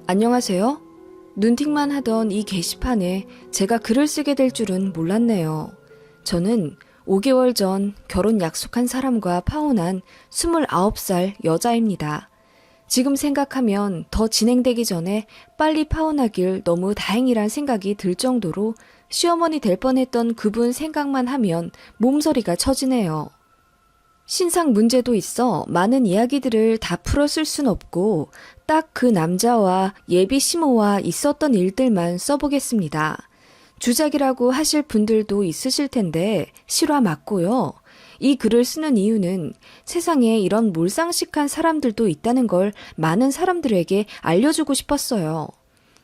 안녕하세요. 눈팅만 하던 이 게시판에 제가 글을 쓰게 될 줄은 몰랐네요. 저는 5개월 전 결혼 약속한 사람과 파혼한 29살 여자입니다. 지금 생각하면 더 진행되기 전에 빨리 파혼하길 너무 다행이란 생각이 들 정도로 시어머니 될 뻔했던 그분 생각만 하면 몸서리가 처지네요. 신상 문제도 있어 많은 이야기들을 다 풀어 쓸 순 없고 딱 그 남자와 예비 시모와 있었던 일들만 써보겠습니다. 주작이라고 하실 분들도 있으실 텐데 실화 맞고요. 이 글을 쓰는 이유는 세상에 이런 몰상식한 사람들도 있다는 걸 많은 사람들에게 알려주고 싶었어요.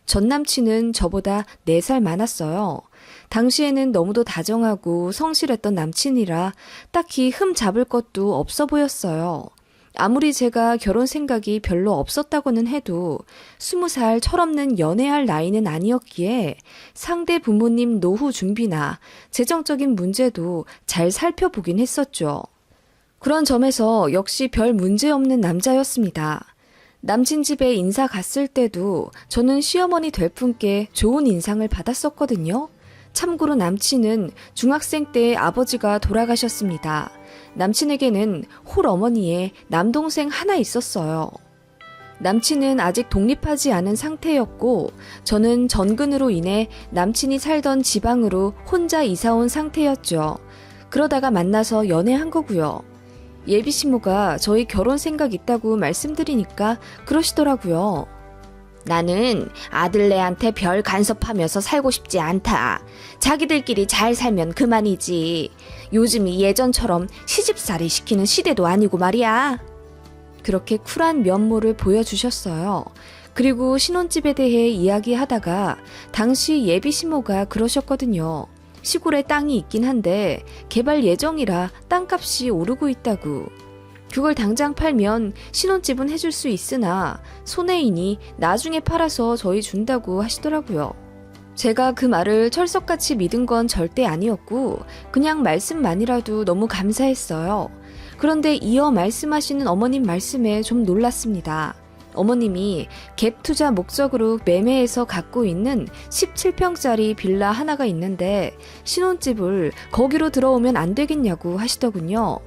전 남친은 저보다 4살 많았어요. 당시에는 너무도 다정하고 성실했던 남친이라 딱히 흠 잡을 것도 없어 보였어요. 아무리 제가 결혼 생각이 별로 없었다고는 해도 20살 철없는 연애할 나이는 아니었기에 상대 부모님 노후 준비나 재정적인 문제도 잘 살펴보긴 했었죠. 그런 점에서 역시 별 문제 없는 남자였습니다. 남친 집에 인사 갔을 때도 저는 시어머니 될 분께 좋은 인상을 받았었거든요. 참고로 남친은 중학생 때 아버지가 돌아가셨습니다. 남친에게는 홀어머니에 남동생 하나 있었어요. 남친은 아직 독립하지 않은 상태였고 저는 전근으로 인해 남친이 살던 지방으로 혼자 이사 온 상태였죠. 그러다가 만나서 연애한 거고요. 예비 시모가 저희 결혼 생각 있다고 말씀드리니까 그러시더라고요. 나는 아들네한테 별 간섭하면서 살고 싶지 않다. 자기들끼리 잘 살면 그만이지. 요즘이 예전처럼 시집살이 시키는 시대도 아니고 말이야. 그렇게 쿨한 면모를 보여주셨어요. 그리고 신혼집에 대해 이야기하다가 당시 예비 시모가 그러셨거든요. 시골에 땅이 있긴 한데 개발 예정이라 땅값이 오르고 있다고. 그걸 당장 팔면 신혼집은 해줄 수 있으나 손해이니 나중에 팔아서 저희 준다고 하시더라고요. 제가 그 말을 철석같이 믿은 건 절대 아니었고 그냥 말씀만이라도 너무 감사했어요. 그런데 이어 말씀하시는 어머님 말씀에 좀 놀랐습니다. 어머님이 갭 투자 목적으로 매매해서 갖고 있는 17평짜리 빌라 하나가 있는데 신혼집을 거기로 들어오면 안 되겠냐고 하시더군요.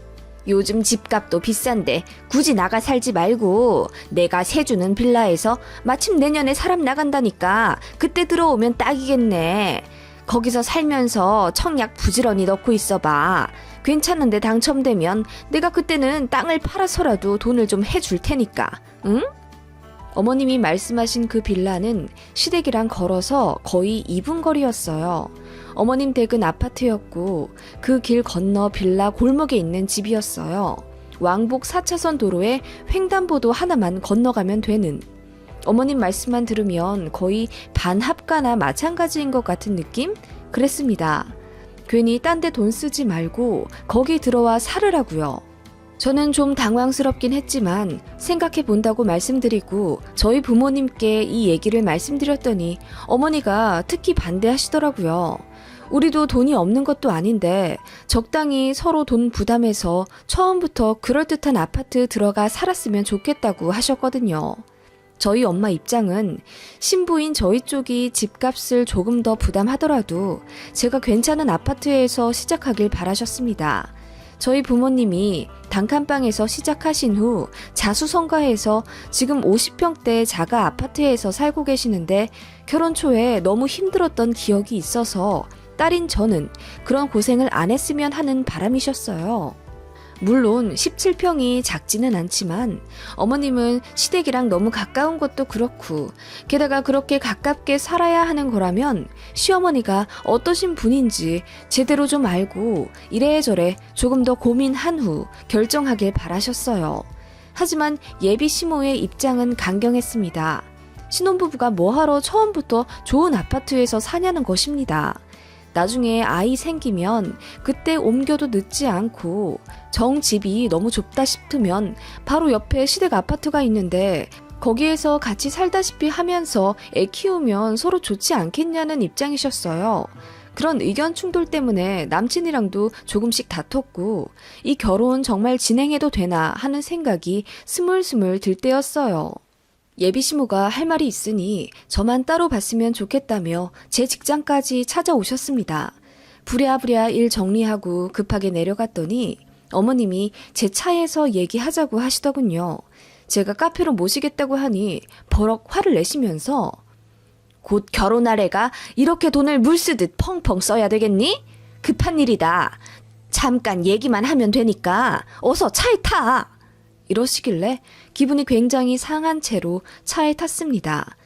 요즘 집값도 비싼데 굳이 나가 살지 말고 내가 세주는 빌라에서 마침 내년에 사람 나간다니까 그때 들어오면 딱이겠네. 거기서 살면서 청약 부지런히 넣고 있어봐. 괜찮은데 당첨되면 내가 그때는 땅을 팔아서라도 돈을 좀 해줄 테니까. 응? 어머님이 말씀하신 그 빌라는 시댁이랑 걸어서 거의 2분 거리였어요. 어머님 댁은 아파트였고 그 길 건너 빌라 골목에 있는 집이었어요. 왕복 4차선 도로에 횡단보도 하나만 건너가면 되는. 어머님 말씀만 들으면 거의 반합가나 마찬가지인 것 같은 느낌? 그랬습니다. 괜히 딴 데 돈 쓰지 말고 거기 들어와 살으라고요. 저는 좀 당황스럽긴 했지만 생각해 본다고 말씀드리고 저희 부모님께 이 얘기를 말씀드렸더니 어머니가 특히 반대하시더라고요. 우리도 돈이 없는 것도 아닌데 적당히 서로 돈 부담해서 처음부터 그럴듯한 아파트 들어가 살았으면 좋겠다고 하셨거든요. 저희 엄마 입장은 신부인 저희 쪽이 집값을 조금 더 부담하더라도 제가 괜찮은 아파트에서 시작하길 바라셨습니다. 저희 부모님이 단칸방에서 시작하신 후 자수성가해서 지금 50평대 자가 아파트에서 살고 계시는데 결혼 초에 너무 힘들었던 기억이 있어서 딸인 저는 그런 고생을 안 했으면 하는 바람이셨어요. 물론 17평이 작지는 않지만 어머님은 시댁이랑 너무 가까운 것도 그렇고 게다가 그렇게 가깝게 살아야 하는 거라면 시어머니가 어떠신 분인지 제대로 좀 알고 이래저래 조금 더 고민한 후 결정하길 바라셨어요. 하지만 예비 시모의 입장은 강경했습니다. 신혼부부가 뭐하러 처음부터 좋은 아파트에서 사냐는 것입니다. 나중에 아이 생기면 그때 옮겨도 늦지 않고 정 집이 너무 좁다 싶으면 바로 옆에 시댁 아파트가 있는데 거기에서 같이 살다시피 하면서 애 키우면 서로 좋지 않겠냐는 입장이셨어요. 그런 의견 충돌 때문에 남친이랑도 조금씩 다퉜고 이 결혼 정말 진행해도 되나 하는 생각이 스물스물 들 때였어요. 예비시모가 할 말이 있으니 저만 따로 봤으면 좋겠다며 제 직장까지 찾아오셨습니다. 부랴부랴 일 정리하고 급하게 내려갔더니 어머님이 제 차에서 얘기하자고 하시더군요. 제가 카페로 모시겠다고 하니 버럭 화를 내시면서 곧 결혼할 애가 이렇게 돈을 물 쓰듯 펑펑 써야 되겠니? 급한 일이다. 잠깐 얘기만 하면 되니까 어서 차에 타. 이러시길래 기분이 굉장히 상한 채로 차에 탔습니다.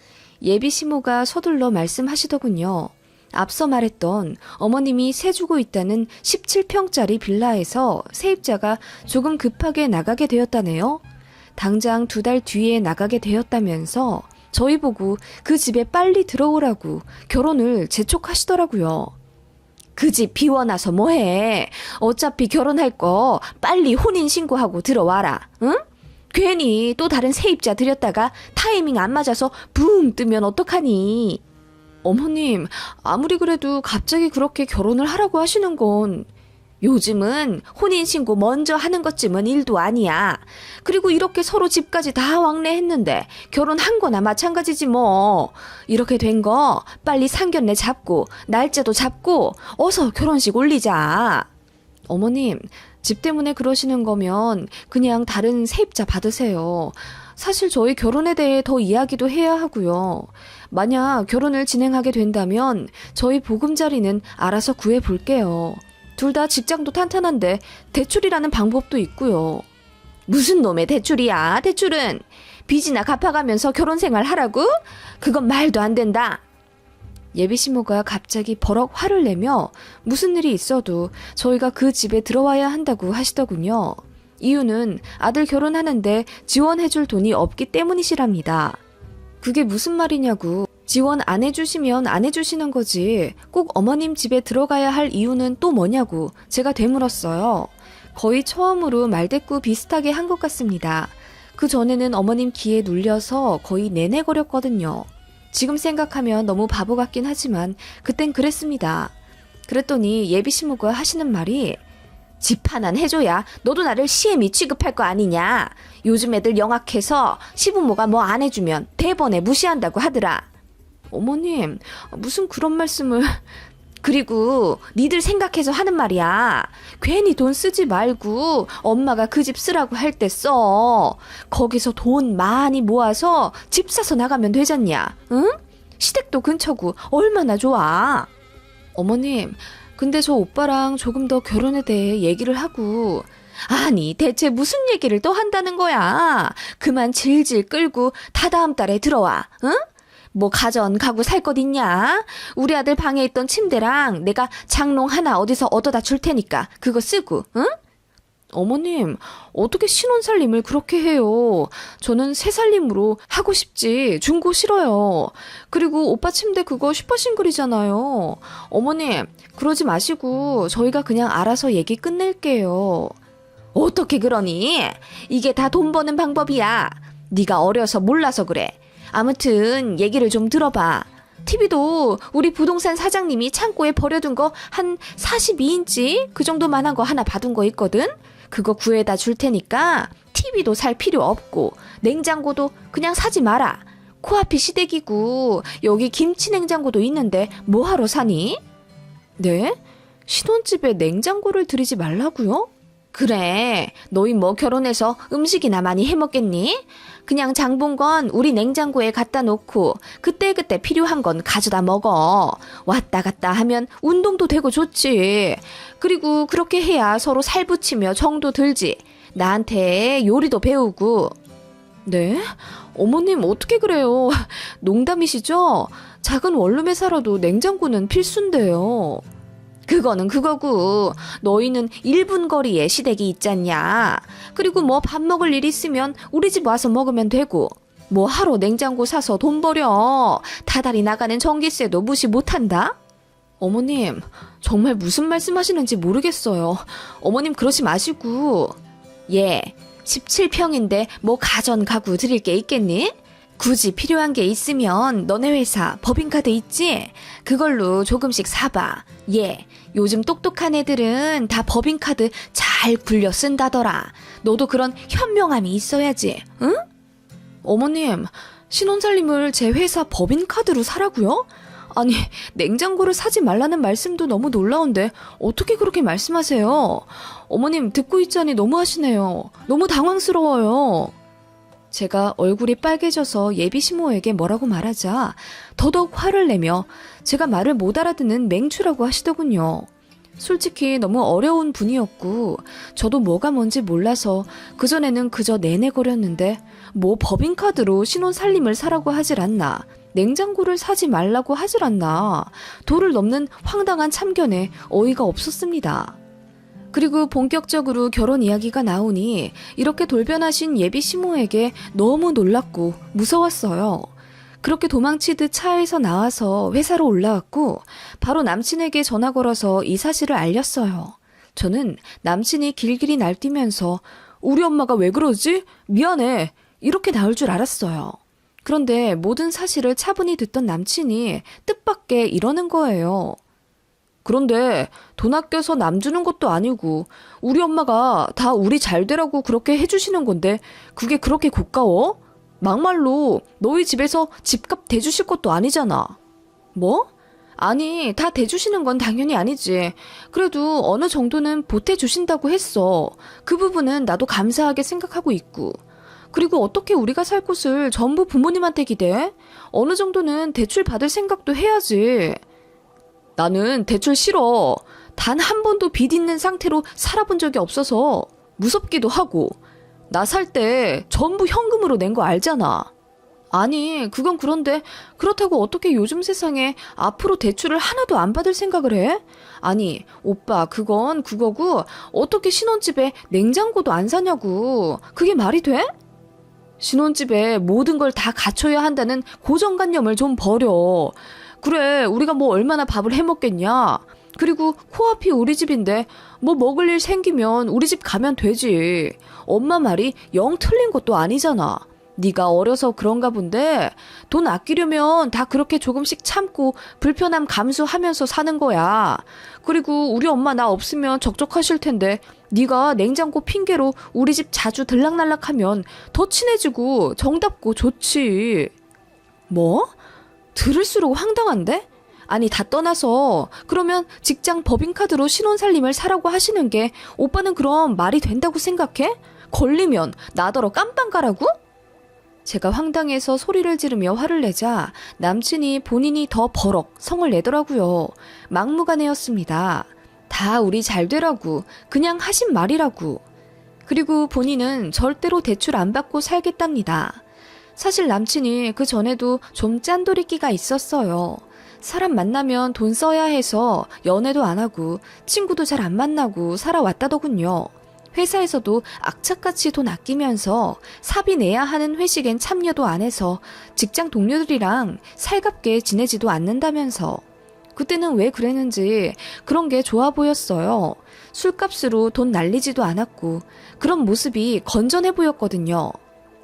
예비 시모가 서둘러 말씀하시더군요. 앞서 말했던 어머님이 세 주고 있다는 17평짜리 빌라에서 세입자가 조금 급하게 나가게 되었다네요. 당장 2달 뒤에 나가게 되었다면서 저희 보고 그 집에 빨리 들어오라고 결혼을 재촉하시더라고요. 그 집 비워놔서 뭐해. 어차피 결혼할 거 빨리 혼인신고하고 들어와라. 응? 괜히 또 다른 세입자 들였다가 타이밍 안 맞아서 붕 뜨면 어떡하니. 어머님, 아무리 그래도 갑자기 그렇게 결혼을 하라고 하시는 건 요즘은 혼인신고 먼저 하는 것쯤은 일도 아니야. 그리고 이렇게 서로 집까지 다 왕래했는데 결혼한 거나 마찬가지지 뭐. 이렇게 된 거 빨리 상견례 잡고 날짜도 잡고 어서 결혼식 올리자. 어머님, 집 때문에 그러시는 거면 그냥 다른 세입자 받으세요. 사실 저희 결혼에 대해 더 이야기도 해야 하고요. 만약 결혼을 진행하게 된다면 저희 보금자리는 알아서 구해볼게요. 둘 다 직장도 탄탄한데 대출이라는 방법도 있고요. 무슨 놈의 대출이야, 대출은. 빚이나 갚아가면서 결혼 생활 하라고? 그건 말도 안 된다. 예비시모가 갑자기 버럭 화를 내며 무슨 일이 있어도 저희가 그 집에 들어와야 한다고 하시더군요. 이유는 아들 결혼하는데 지원해줄 돈이 없기 때문이시랍니다. 그게 무슨 말이냐고. 지원 안 해주시면 안 해주시는 거지. 꼭 어머님 집에 들어가야 할 이유는 또 뭐냐고 제가 되물었어요. 거의 처음으로 말대꾸 비슷하게 한 것 같습니다. 그 전에는 어머님 기에 눌려서 거의 내내거렸거든요. 지금 생각하면 너무 바보 같긴 하지만 그땐 그랬습니다. 그랬더니 예비시모가 하시는 말이 집 하나는 해줘야 너도 나를 시애미 취급할 거 아니냐. 요즘 애들 영악해서 시부모가 뭐 안 해주면 대번에 무시한다고 하더라. 어머님, 무슨 그런 말씀을. 그리고 니들 생각해서 하는 말이야. 괜히 돈 쓰지 말고 엄마가 그 집 쓰라고 할 때 써. 거기서 돈 많이 모아서 집 사서 나가면 되잖냐. 응? 시댁도 근처고 얼마나 좋아. 어머님, 근데 저 오빠랑 조금 더 결혼에 대해 얘기를 하고. 아니, 대체 무슨 얘기를 또 한다는 거야. 그만 질질 끌고 다다음 달에 들어와. 응? 뭐 가전 가구 살 것 있냐? 우리 아들 방에 있던 침대랑 내가 장롱 하나 어디서 얻어다 줄 테니까 그거 쓰고. 응? 어머님, 어떻게 신혼살림을 그렇게 해요? 저는 새살림으로 하고 싶지 중고 싫어요. 그리고 오빠 침대 그거 슈퍼싱글이잖아요. 어머님, 그러지 마시고 저희가 그냥 알아서 얘기 끝낼게요. 어떻게 그러니? 이게 다 돈 버는 방법이야. 네가 어려서 몰라서 그래. 아무튼 얘기를 좀 들어봐. TV도 우리 부동산 사장님이 창고에 버려둔 거 한 42인치 그 정도만한 거 하나 받은 거 있거든? 그거 구해다 줄 테니까 TV도 살 필요 없고 냉장고도 그냥 사지 마라. 코앞이 시댁이고 여기 김치 냉장고도 있는데 뭐하러 사니? 네? 신혼집에 냉장고를 들이지 말라고요? 그래, 너희 뭐 결혼해서 음식이나 많이 해먹겠니? 그냥 장 본 건 우리 냉장고에 갖다 놓고 그때그때 필요한 건 가져다 먹어. 왔다 갔다 하면 운동도 되고 좋지. 그리고 그렇게 해야 서로 살 붙이며 정도 들지. 나한테 요리도 배우고. 네? 어머님 어떻게 그래요? 농담이시죠? 작은 원룸에 살아도 냉장고는 필수인데요. 그거는 그거고 너희는 1분 거리에 시댁이 있잖냐. 그리고 뭐 밥 먹을 일 있으면 우리 집 와서 먹으면 되고 뭐 하루 냉장고 사서 돈 버려. 다달이 나가는 전기세도 무시 못한다? 어머님, 정말 무슨 말씀하시는지 모르겠어요. 어머님 그러지 마시고. 예, 17평인데 뭐 가전 가구 드릴 게 있겠니? 굳이 필요한 게 있으면 너네 회사 법인카드 있지? 그걸로 조금씩 사봐. 예, 요즘 똑똑한 애들은 다 법인카드 잘 굴려 쓴다더라. 너도 그런 현명함이 있어야지, 응? 어머님, 신혼살림을 제 회사 법인카드로 사라고요? 아니, 냉장고를 사지 말라는 말씀도 너무 놀라운데 어떻게 그렇게 말씀하세요? 어머님 듣고 있자니 너무하시네요. 너무 당황스러워요. 제가 얼굴이 빨개져서 예비 시모에게 뭐라고 말하자 더더욱 화를 내며 제가 말을 못 알아듣는 맹추라고 하시더군요. 솔직히 너무 어려운 분이었고 저도 뭐가 뭔지 몰라서 그전에는 그저 내내거렸는데 뭐 법인카드로 신혼살림을 사라고 하질 않나, 냉장고를 사지 말라고 하질 않나, 도를 넘는 황당한 참견에 어이가 없었습니다. 그리고 본격적으로 결혼 이야기가 나오니 이렇게 돌변하신 예비 시모에게 너무 놀랐고 무서웠어요. 그렇게 도망치듯 차에서 나와서 회사로 올라왔고 바로 남친에게 전화 걸어서 이 사실을 알렸어요. 저는 남친이 길길이 날뛰면서 우리 엄마가 왜 그러지? 미안해. 이렇게 나올 줄 알았어요. 그런데 모든 사실을 차분히 듣던 남친이 뜻밖의 이러는 거예요. 그런데 돈 아껴서 남 주는 것도 아니고 우리 엄마가 다 우리 잘 되라고 그렇게 해주시는 건데 그게 그렇게 고가워? 막말로 너희 집에서 집값 대주실 것도 아니잖아. 뭐? 아니, 다 대주시는 건 당연히 아니지. 그래도 어느 정도는 보태주신다고 했어. 그 부분은 나도 감사하게 생각하고 있고. 그리고 어떻게 우리가 살 곳을 전부 부모님한테 기대? 어느 정도는 대출 받을 생각도 해야지. 나는 대출 싫어. 단 한 번도 빚 있는 상태로 살아본 적이 없어서 무섭기도 하고 나 살 때 전부 현금으로 낸 거 알잖아. 아니, 그건 그런데 그렇다고 어떻게 요즘 세상에 앞으로 대출을 하나도 안 받을 생각을 해? 아니, 오빠, 그건 그거고 어떻게 신혼집에 냉장고도 안 사냐고. 그게 말이 돼? 신혼집에 모든 걸 다 갖춰야 한다는 고정관념을 좀 버려. 그래, 우리가 뭐 얼마나 밥을 해먹겠냐. 그리고 코앞이 우리 집인데 뭐 먹을 일 생기면 우리 집 가면 되지. 엄마 말이 영 틀린 것도 아니잖아. 네가 어려서 그런가 본데 돈 아끼려면 다 그렇게 조금씩 참고 불편함 감수하면서 사는 거야. 그리고 우리 엄마 나 없으면 적적하실 텐데 네가 냉장고 핑계로 우리 집 자주 들락날락하면 더 친해지고 정답고 좋지. 뭐? 들을수록 황당한데? 아니, 다 떠나서 그러면 직장 법인카드로 신혼살림을 사라고 하시는 게 오빠는 그럼 말이 된다고 생각해? 걸리면 나더러 깜빵 가라고? 제가 황당해서 소리를 지르며 화를 내자 남친이 본인이 더 버럭 성을 내더라고요. 막무가내였습니다. 다 우리 잘 되라고, 그냥 하신 말이라고. 그리고 본인은 절대로 대출 안 받고 살겠답니다. 사실 남친이 그 전에도 좀 짠돌이끼가 있었어요. 사람 만나면 돈 써야 해서 연애도 안 하고 친구도 잘 안 만나고 살아왔다더군요. 회사에서도 악착같이 돈 아끼면서 사비 내야 하는 회식엔 참여도 안 해서 직장 동료들이랑 살갑게 지내지도 않는다면서. 그때는 왜 그랬는지 그런 게 좋아 보였어요. 술값으로 돈 날리지도 않았고 그런 모습이 건전해 보였거든요.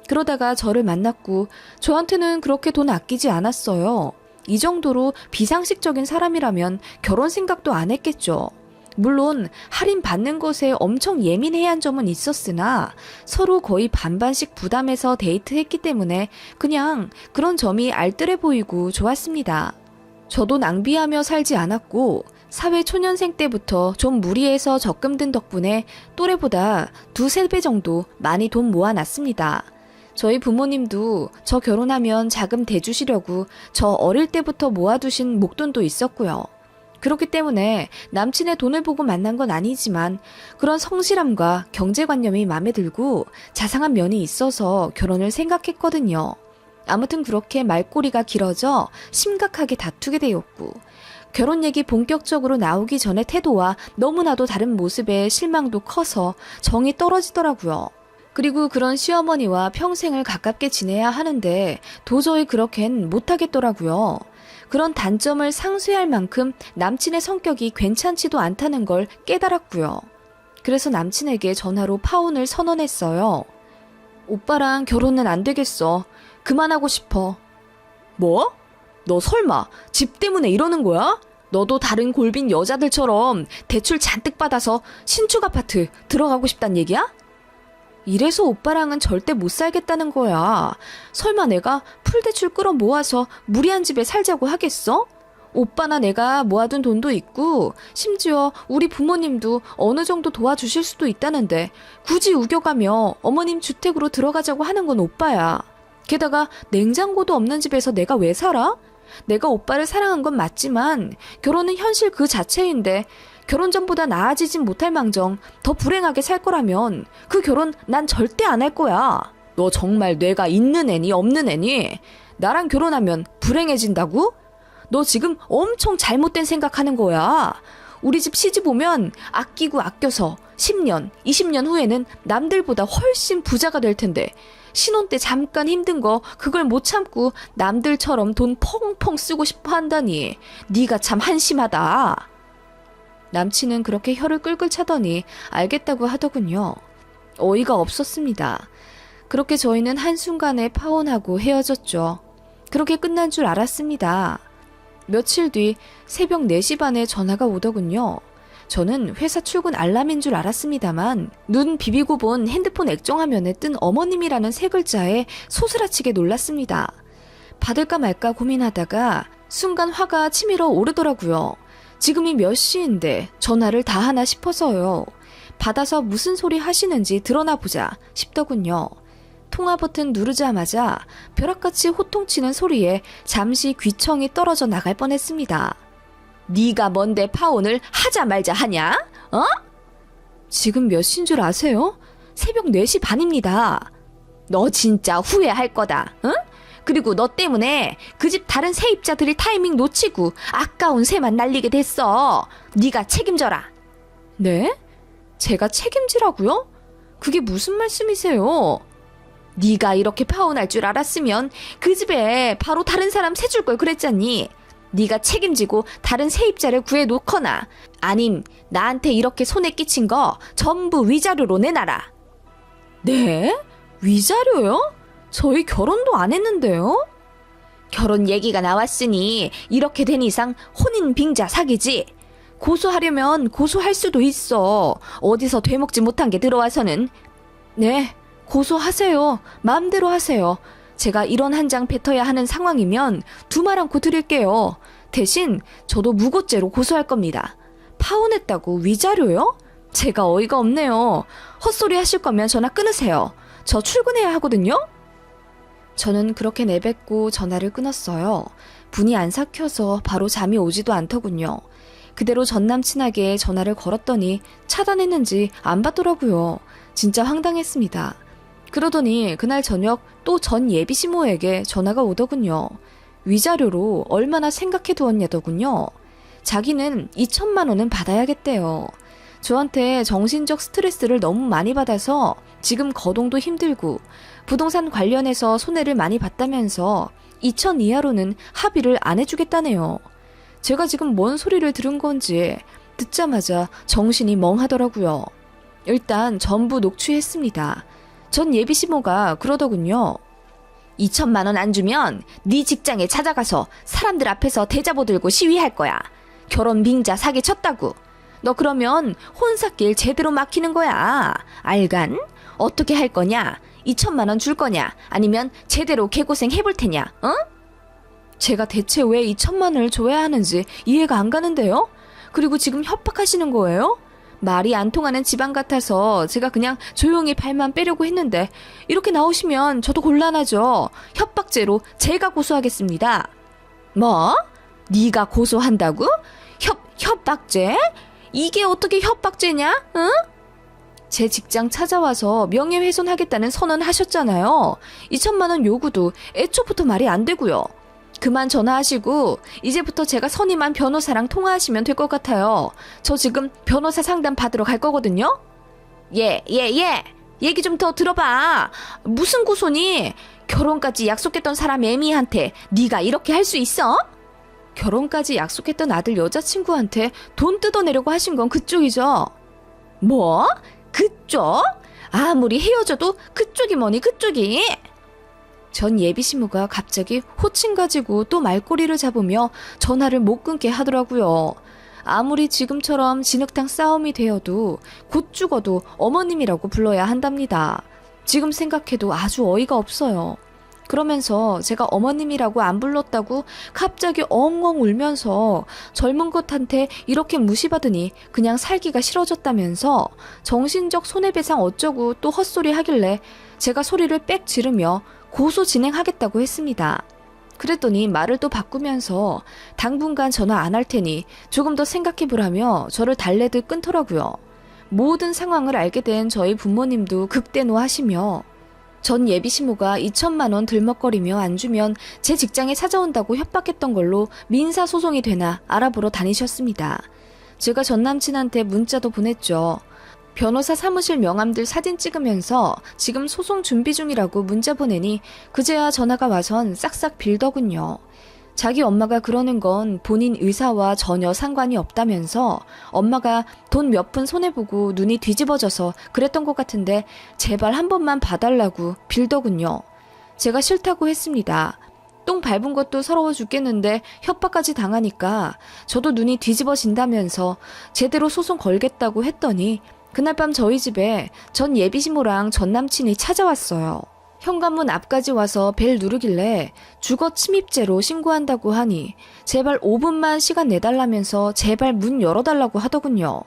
그러다가 저를 만났고 저한테는 그렇게 돈 아끼지 않았어요. 이 정도로 비상식적인 사람이라면 결혼 생각도 안 했겠죠. 물론 할인 받는 것에 엄청 예민해야 한 점은 있었으나 서로 거의 반반씩 부담해서 데이트했기 때문에 그냥 그런 점이 알뜰해 보이고 좋았습니다. 저도 낭비하며 살지 않았고 사회 초년생 때부터 좀 무리해서 적금 든 덕분에 또래보다 2~3배 정도 많이 돈 모아놨습니다. 저희 부모님도 저 결혼하면 자금 대주시려고 저 어릴 때부터 모아두신 목돈도 있었고요. 그렇기 때문에 남친의 돈을 보고 만난 건 아니지만 그런 성실함과 경제관념이 마음에 들고 자상한 면이 있어서 결혼을 생각했거든요. 아무튼 그렇게 말꼬리가 길어져 심각하게 다투게 되었고 결혼 얘기 본격적으로 나오기 전의 태도와 너무나도 다른 모습에 실망도 커서 정이 떨어지더라고요. 그리고 그런 시어머니와 평생을 가깝게 지내야 하는데 도저히 그렇게는 못하겠더라고요. 그런 단점을 상쇄할 만큼 남친의 성격이 괜찮지도 않다는 걸 깨달았고요. 그래서 남친에게 전화로 파혼을 선언했어요. 오빠랑 결혼은 안 되겠어. 그만하고 싶어. 뭐? 너 설마 집 때문에 이러는 거야? 너도 다른 골빈 여자들처럼 대출 잔뜩 받아서 신축 아파트 들어가고 싶단 얘기야? 이래서 오빠랑은 절대 못 살겠다는 거야. 설마 내가 풀대출 끌어 모아서 무리한 집에 살자고 하겠어? 오빠나 내가 모아둔 돈도 있고 심지어 우리 부모님도 어느 정도 도와주실 수도 있다는데 굳이 우겨가며 어머님 주택으로 들어가자고 하는 건 오빠야. 게다가 냉장고도 없는 집에서 내가 왜 살아? 내가 오빠를 사랑한 건 맞지만 결혼은 현실 그 자체인데 결혼 전보다 나아지진 못할 망정 더 불행하게 살 거라면 그 결혼 난 절대 안 할 거야. 너 정말 뇌가 있는 애니 없는 애니? 나랑 결혼하면 불행해진다고? 너 지금 엄청 잘못된 생각하는 거야. 우리 집 시집 오면 아끼고 아껴서 10년, 20년 후에는 남들보다 훨씬 부자가 될 텐데 신혼 때 잠깐 힘든 거 그걸 못 참고 남들처럼 돈 펑펑 쓰고 싶어 한다니 네가 참 한심하다. 남친은 그렇게 혀를 끌끌 차더니 알겠다고 하더군요. 어이가 없었습니다. 그렇게 저희는 한순간에 파혼하고 헤어졌죠. 그렇게 끝난 줄 알았습니다. 며칠 뒤 새벽 4시 반에 전화가 오더군요. 저는 회사 출근 알람인 줄 알았습니다만 눈 비비고 본 핸드폰 액정화면에 뜬 어머님이라는 세 글자에 소스라치게 놀랐습니다. 받을까 말까 고민하다가 순간 화가 치밀어 오르더라고요. 지금이 몇 시인데 전화를 다 하나 싶어서요. 받아서 무슨 소리 하시는지 드러나 보자 싶더군요. 통화 버튼 누르자마자 벼락같이 호통치는 소리에 잠시 귀청이 떨어져 나갈 뻔했습니다. 네가 뭔데 파혼을 하자 말자 하냐? 어? 지금 몇 시인 줄 아세요? 새벽 4시 반입니다. 너 진짜 후회할 거다. 응? 그리고 너 때문에 그 집 다른 세입자들이 타이밍 놓치고 아까운 새만 날리게 됐어. 네가 책임져라. 네? 제가 책임지라고요? 그게 무슨 말씀이세요? 네가 이렇게 파혼할 줄 알았으면 그 집에 바로 다른 사람 새 줄 걸 그랬잖니. 네가 책임지고 다른 세입자를 구해놓거나 아님 나한테 이렇게 손에 끼친 거 전부 위자료로 내놔라. 네? 위자료요? 저희 결혼도 안 했는데요? 결혼 얘기가 나왔으니 이렇게 된 이상 혼인 빙자 사기지. 고소하려면 고소할 수도 있어. 어디서 되먹지 못한 게 들어와서는. 네, 고소하세요. 마음대로 하세요. 제가 이런 한 장 뱉어야 하는 상황이면 두 말 않고 드릴게요. 대신 저도 무고죄로 고소할 겁니다. 파혼했다고 위자료요? 제가 어이가 없네요. 헛소리 하실 거면 전화 끊으세요. 저 출근해야 하거든요? 저는 그렇게 내뱉고 전화를 끊었어요. 분이 안 삭혀서 바로 잠이 오지도 않더군요. 그대로 전 남친에게 전화를 걸었더니 차단했는지 안 받더라고요. 진짜 황당했습니다. 그러더니 그날 저녁 또 전 예비시모에게 전화가 오더군요. 위자료로 얼마나 생각해 두었냐더군요. 자기는 2천만 원은 받아야겠대요. 저한테 정신적 스트레스를 너무 많이 받아서 지금 거동도 힘들고 부동산 관련해서 손해를 많이 봤다면서 2천 이하로는 합의를 안 해주겠다네요. 제가 지금 뭔 소리를 들은 건지 듣자마자 정신이 멍하더라고요. 일단 전부 녹취했습니다. 전 예비시모가 그러더군요. 2천만 원 안 주면 네 직장에 찾아가서 사람들 앞에서 대자보 들고 시위할 거야. 결혼 빙자 사기 쳤다고. 너 그러면 혼사길 제대로 막히는 거야. 알간? 어떻게 할 거냐? 2천만 원 줄 거냐? 아니면 제대로 개고생 해볼 테냐? 어? 제가 대체 왜 2천만 원을 줘야 하는지 이해가 안 가는데요? 그리고 지금 협박하시는 거예요? 말이 안 통하는 집안 같아서 제가 그냥 조용히 발만 빼려고 했는데 이렇게 나오시면 저도 곤란하죠. 협박죄로 제가 고소하겠습니다. 뭐? 네가 고소한다고? 협박죄? 이게 어떻게 협박죄냐? 응? 제 직장 찾아와서 명예훼손하겠다는 선언하셨잖아요. 2천만 원 요구도 애초부터 말이 안 되고요. 그만 전화하시고 이제부터 제가 선임한 변호사랑 통화하시면 될 것 같아요. 저 지금 변호사 상담 받으러 갈 거거든요. 예. 얘기 좀 더 들어봐. 무슨 고소니? 결혼까지 약속했던 사람 애미한테 네가 이렇게 할 수 있어? 결혼까지 약속했던 아들 여자친구한테 돈 뜯어내려고 하신 건 그쪽이죠. 뭐? 그쪽? 아무리 헤어져도 그쪽이 뭐니 그쪽이? 전 예비시모가 갑자기 호칭 가지고 또 말꼬리를 잡으며 전화를 못 끊게 하더라고요. 아무리 지금처럼 진흙탕 싸움이 되어도 곧 죽어도 어머님이라고 불러야 한답니다. 지금 생각해도 아주 어이가 없어요. 그러면서 제가 어머님이라고 안 불렀다고 갑자기 엉엉 울면서 젊은 것한테 이렇게 무시받으니 그냥 살기가 싫어졌다면서 정신적 손해배상 어쩌고 또 헛소리 하길래 제가 소리를 빽 지르며 고소 진행하겠다고 했습니다. 그랬더니 말을 또 바꾸면서 당분간 전화 안 할 테니 조금 더 생각해보라며 저를 달래듯 끊더라고요. 모든 상황을 알게 된 저희 부모님도 극대노하시며 전 예비 시모가 2천만 원 들먹거리며 안 주면 제 직장에 찾아온다고 협박했던 걸로 민사소송이 되나 알아보러 다니셨습니다. 제가 전 남친한테 문자도 보냈죠. 변호사 사무실 명함들 사진 찍으면서 지금 소송 준비 중이라고 문자 보내니 그제야 전화가 와선 싹싹 빌더군요. 자기 엄마가 그러는 건 본인 의사와 전혀 상관이 없다면서 엄마가 돈 몇 푼 손해보고 눈이 뒤집어져서 그랬던 것 같은데 제발 한 번만 봐달라고 빌더군요. 제가 싫다고 했습니다. 똥 밟은 것도 서러워 죽겠는데 협박까지 당하니까 저도 눈이 뒤집어진다면서 제대로 소송 걸겠다고 했더니 그날 밤 저희 집에 전 예비시모랑 전 남친이 찾아왔어요. 현관문 앞까지 와서 벨 누르길래 주거 침입죄로 신고한다고 하니 제발 5분만 시간 내달라면서 제발 문 열어달라고 하더군요.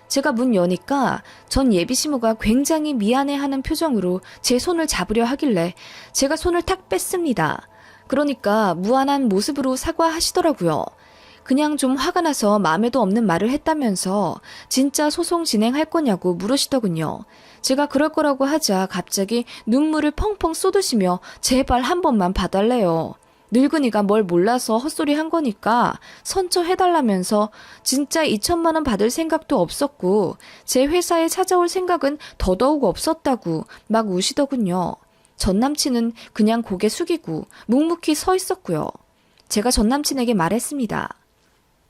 제가 문 여니까 전 예비시모가 굉장히 미안해하는 표정으로 제 손을 잡으려 하길래 제가 손을 탁 뺐습니다. 그러니까 무안한 모습으로 사과하시더라고요. 그냥 좀 화가 나서 마음에도 없는 말을 했다면서 진짜 소송 진행할 거냐고 물으시더군요. 제가 그럴 거라고 하자 갑자기 눈물을 펑펑 쏟으시며 제발 한 번만 봐달래요. 늙은이가 뭘 몰라서 헛소리 한 거니까 선처해달라면서 진짜 2천만 원 받을 생각도 없었고 제 회사에 찾아올 생각은 더더욱 없었다고 막 우시더군요. 전 남친은 그냥 고개 숙이고 묵묵히 서 있었고요. 제가 전 남친에게 말했습니다.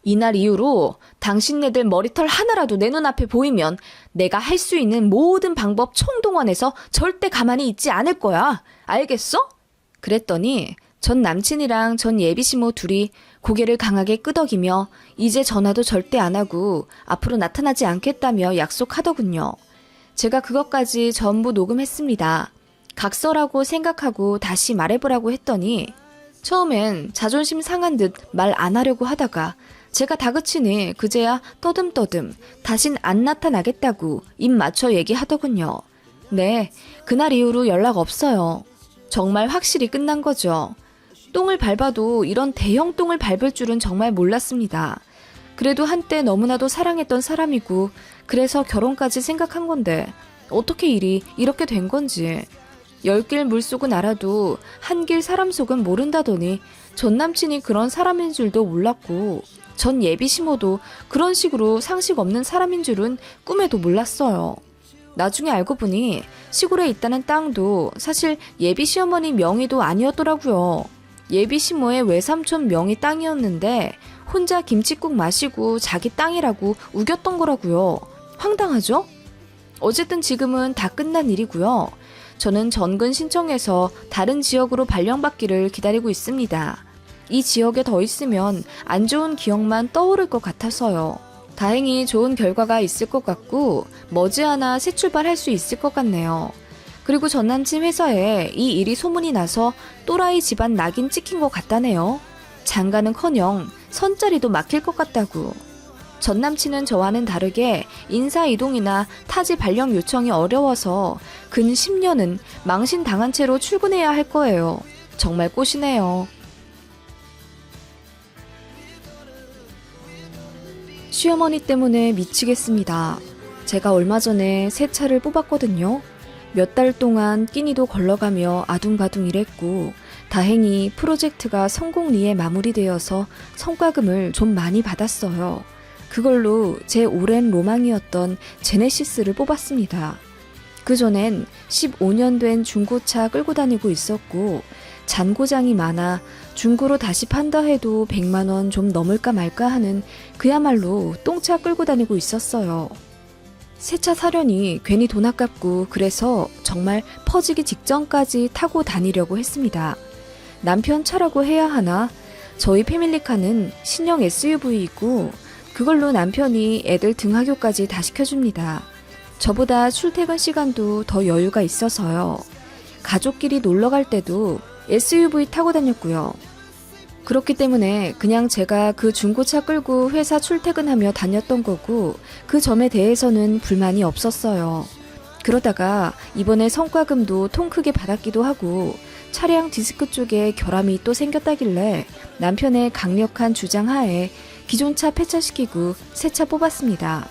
이날 이후로 당신네들 머리털 하나라도 내 눈앞에 보이면 내가 할 수 있는 모든 방법 총동원해서 절대 가만히 있지 않을 거야. 알겠어? 그랬더니 전 남친이랑 전 예비시모 둘이 고개를 강하게 끄덕이며 이제 전화도 절대 안 하고 앞으로 나타나지 않겠다며 약속하더군요. 제가 그것까지 전부 녹음했습니다. 각서라고 생각하고 다시 말해보라고 했더니 처음엔 자존심 상한 듯 말 안 하려고 하다가 제가 다그치니 그제야 떠듬떠듬 다신 안 나타나겠다고 입 맞춰 얘기하더군요. 네, 그날 이후로 연락 없어요. 정말 확실히 끝난 거죠. 똥을 밟아도 이런 대형 똥을 밟을 줄은 정말 몰랐습니다. 그래도 한때 너무나도 사랑했던 사람이고 그래서 결혼까지 생각한 건데 어떻게 일이 이렇게 된 건지. 10길 물속은 알아도 한 길 사람 속은 모른다더니 전 남친이 그런 사람인 줄도 몰랐고 전 예비시모도 그런 식으로 상식 없는 사람인 줄은 꿈에도 몰랐어요. 나중에 알고 보니 시골에 있다는 땅도 사실 예비시어머니 명의도 아니었더라고요. 예비시모의 외삼촌 명의 땅이었는데 혼자 김칫국 마시고 자기 땅이라고 우겼던 거라고요. 황당하죠? 어쨌든 지금은 다 끝난 일이고요. 저는 전근 신청해서 다른 지역으로 발령받기를 기다리고 있습니다. 이 지역에 더 있으면 안 좋은 기억만 떠오를 것 같아서요. 다행히 좋은 결과가 있을 것 같고 머지않아 새 출발할 수 있을 것 같네요. 그리고 전 남친 회사에 이 일이 소문이 나서 또라이 집안 낙인 찍힌 것 같다네요. 장가는커녕 선자리도 막힐 것 같다고. 전 남친은 저와는 다르게 인사이동이나 타지 발령 요청이 어려워서 근 10년은 망신당한 채로 출근해야 할 거예요. 정말 꼬시네요. 시어머니 때문에 미치겠습니다. 제가 얼마 전에 새 차를 뽑았거든요. 몇 달 동안 끼니도 걸러가며 아둥바둥 일했고 다행히 프로젝트가 성공리에 마무리되어서 성과금을 좀 많이 받았어요. 그걸로 제 오랜 로망이었던 제네시스를 뽑았습니다. 그전엔 15년 된 중고차 끌고 다니고 있었고 잔고장이 많아 중고로 다시 판다 해도 100만 원 좀 넘을까 말까 하는 그야말로 똥차 끌고 다니고 있었어요. 새 차 사려니 괜히 돈 아깝고 그래서 정말 퍼지기 직전까지 타고 다니려고 했습니다. 남편 차라고 해야 하나? 저희 패밀리카는 신형 SUV이고 그걸로 남편이 애들 등하교까지 다 시켜줍니다. 저보다 출퇴근 시간도 더 여유가 있어서요. 가족끼리 놀러 갈 때도 SUV 타고 다녔고요. 그렇기 때문에 그냥 제가 그 중고차 끌고 회사 출퇴근하며 다녔던 거고 그 점에 대해서는 불만이 없었어요. 그러다가 이번에 성과금도 통 크게 받았기도 하고 차량 디스크 쪽에 결함이 또 생겼다길래 남편의 강력한 주장 하에 기존 차 폐차시키고 새 차 뽑았습니다.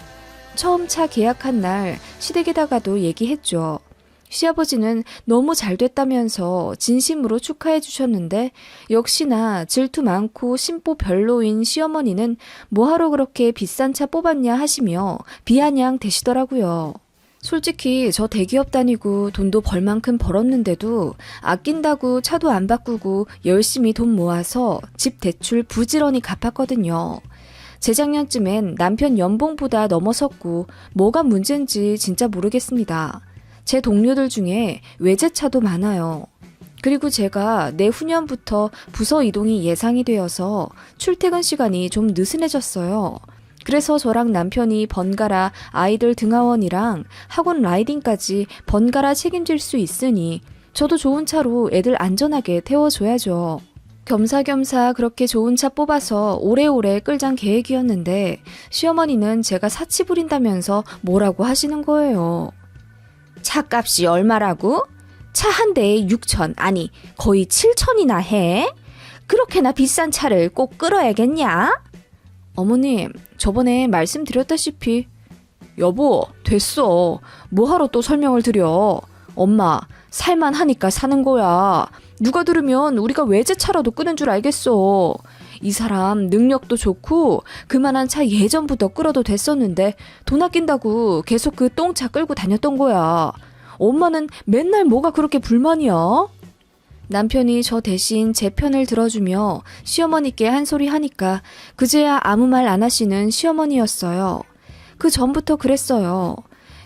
처음 차 계약한 날 시댁에다가도 얘기했죠. 시아버지는 너무 잘 됐다면서 진심으로 축하해 주셨는데 역시나 질투 많고 심보 별로인 시어머니는 뭐하러 그렇게 비싼 차 뽑았냐 하시며 비아냥 대시더라고요. 솔직히 저 대기업 다니고 돈도 벌 만큼 벌었는데도 아낀다고 차도 안 바꾸고 열심히 돈 모아서 집 대출 부지런히 갚았거든요. 재작년쯤엔 남편 연봉보다 넘어섰고 뭐가 문제인지 진짜 모르겠습니다. 제 동료들 중에 외제차도 많아요. 그리고 제가 내후년부터 부서 이동이 예상이 되어서 출퇴근 시간이 좀 느슨해졌어요. 그래서 저랑 남편이 번갈아 아이들 등하원이랑 학원 라이딩까지 번갈아 책임질 수 있으니 저도 좋은 차로 애들 안전하게 태워줘야죠. 겸사겸사 그렇게 좋은 차 뽑아서 오래오래 끌잔 계획이었는데 시어머니는 제가 사치 부린다면서 뭐라고 하시는 거예요. 차값이 얼마라고? 차 한 대에 6천, 아니 거의 7천이나 해? 그렇게나 비싼 차를 꼭 끌어야겠냐? 어머님, 저번에 말씀드렸다시피 여보, 됐어. 뭐하러 또 설명을 드려. 엄마, 살만하니까 사는 거야. 누가 들으면 우리가 외제차라도 끄는 줄 알겠어. 이 사람 능력도 좋고 그만한 차 예전부터 끌어도 됐었는데 돈 아낀다고 계속 그 똥차 끌고 다녔던 거야. 엄마는 맨날 뭐가 그렇게 불만이야? 남편이 저 대신 제 편을 들어주며 시어머니께 한 소리 하니까 그제야 아무 말 안 하시는 시어머니였어요. 그 전부터 그랬어요.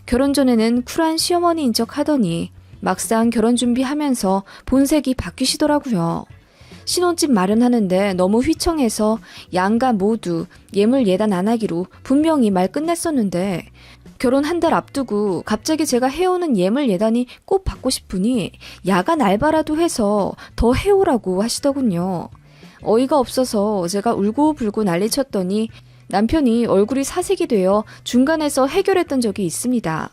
결혼 전에는 쿨한 시어머니인 척 하더니 막상 결혼 준비하면서 본색이 바뀌시더라고요. 신혼집 마련하는데 너무 휘청해서 양가 모두 예물 예단 안 하기로 분명히 말 끝냈었는데 결혼 한 달 앞두고 갑자기 제가 해오는 예물 예단이 꼭 받고 싶으니 야간 알바라도 해서 더 해오라고 하시더군요. 어이가 없어서 제가 울고불고 난리쳤더니 남편이 얼굴이 사색이 되어 중간에서 해결했던 적이 있습니다.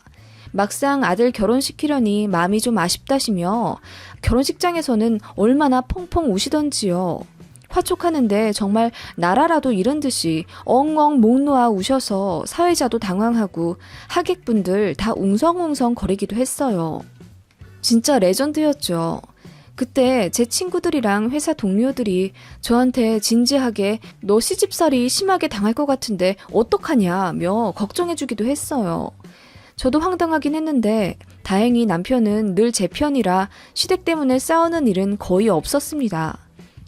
막상 아들 결혼시키려니 마음이 좀 아쉽다시며 결혼식장에서는 얼마나 펑펑 우시던지요. 화촉하는데 정말 나라라도 잃은 듯이 엉엉 목 놓아 우셔서 사회자도 당황하고 하객분들 다 웅성웅성 거리기도 했어요. 진짜 레전드였죠. 그때 제 친구들이랑 회사 동료들이 저한테 진지하게 너 시집살이 심하게 당할 것 같은데 어떡하냐며 걱정해주기도 했어요. 저도 황당하긴 했는데 다행히 남편은 늘 제 편이라 시댁 때문에 싸우는 일은 거의 없었습니다.